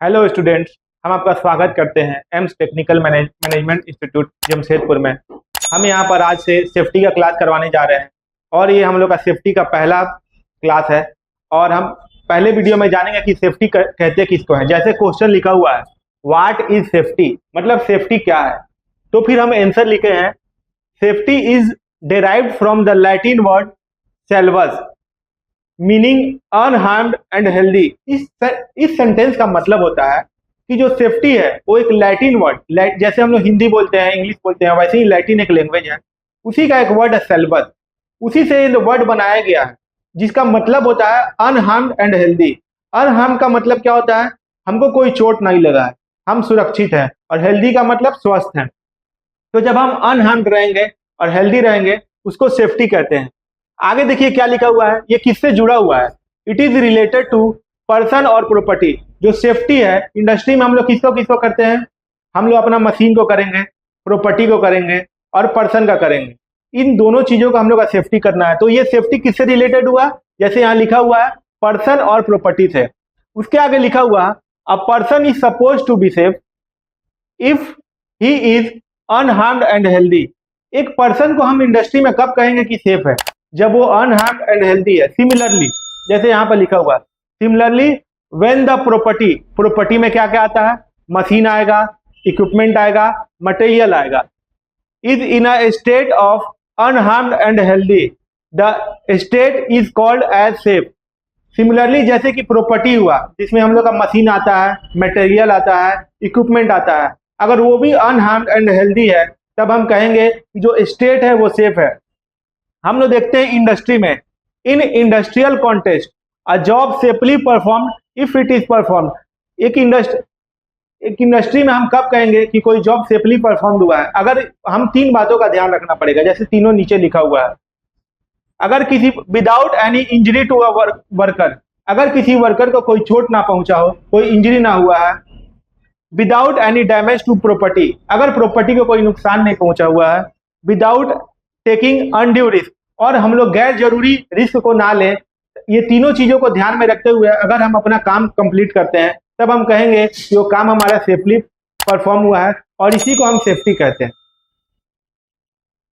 Hello students, हम आपका स्वागत करते हैं AIIMS technical management institute Jamshedpur में। हम यहाँ पर आज से सेफ्टी का क्लास करवाने जा रहे हैं और ये हम लोग का सेफ्टी का पहला क्लास है। और हम पहले वीडियो में जानेंगे कि सेफ्टी कहते किसको है। जैसे क्वेश्चन लिखा हुआ है व्हाट इज सेफ्टी, मतलब सेफ्टी क्या है, तो फिर हम आंसर लिखे हैं safety is derived from the Latin word selves meaning unharmed and healthy. इस सेंटेंस का मतलब होता है कि जो सेफ्टी है वो एक लैटिन वर्ड, जैसे हम लोग हिंदी बोलते हैं, इंग्लिश बोलते हैं, वैसे ही लैटिन एक लैंग्वेज है, उसी का एक वर्ड है सेल्वस। उसी से ये वर्ड बनाया गया है जिसका मतलब होता है अनहार्म्ड एंड हेल्दी। अनहार्म का मतलब क्या होता है, हमको कोई चोट नहीं लगा है, हम सुरक्षित हैं। और हेल्दी का मतलब स्वस्थ हैं। तो जब हम अनहार्म्ड रहेंगे और हेल्दी रहेंगे उसको सेफ्टी कहते हैं। आगे देखिए क्या लिखा हुआ है, ये किससे जुड़ा हुआ है। It is related to person और प्रॉपर्टी। जो सेफ्टी है इंडस्ट्री में हम लोग किसको किसको करते हैं, हम लोग अपना मशीन को करेंगे, प्रॉपर्टी को करेंगे और पर्सन का करेंगे। इन दोनों चीजों का हम लोग का सेफ्टी करना है। तो ये सेफ्टी किससे रिलेटेड हुआ, जैसे यहाँ लिखा हुआ है पर्सन और प्रॉपर्टी से। उसके आगे लिखा हुआ a person is suppose to be safe if he is unharmed and healthy. एक पर्सन को हम इंडस्ट्री में कब कहेंगे कि सेफ है, जब वो अनहार्म्ड एंड हेल्दी है। सिमिलरली जैसे यहाँ पर लिखा हुआ similarly when the property, property में क्या क्या आता है, मशीन आएगा, इक्विपमेंट आएगा, मटेरियल आएगा, is in a state of unharmed and healthy the state is called as safe. Similarly जैसे कि प्रॉपर्टी हुआ जिसमें हम लोग का मशीन आता है, मटेरियल आता है, इक्विपमेंट आता है, अगर वो भी अनहार्म्ड एंड हेल्दी है तब हम कहेंगे कि जो स्टेट है वो सेफ है। हम लोग देखते हैं इंडस्ट्री में, in industrial contest a job safely perform if it is perform. एक इंडस्ट्री में हम कब कहेंगे कि कोई जॉब सेफली परफॉर्म हुआ है, अगर हम तीन बातों का ध्यान रखना पड़ेगा, जैसे तीनों नीचे लिखा हुआ है। अगर किसी without any injury to a worker, अगर किसी वर्कर को कोई चोट ना पहुंचा हो, कोई इंजरी ना हुआ है। Without any damage to property, अगर प्रॉपर्टी को कोई नुकसान नहीं पहुंचा हुआ है। विदाउट टेकिंग अनड्यू रिस्क, और हम लोग गैर जरूरी रिस्क को ना लें। ये तीनों चीजों को ध्यान में रखते हुए अगर हम अपना काम कंप्लीट करते हैं तब हम कहेंगे कि वो काम हमारा सेफली परफॉर्म हुआ है, और इसी को हम सेफ्टी कहते हैं।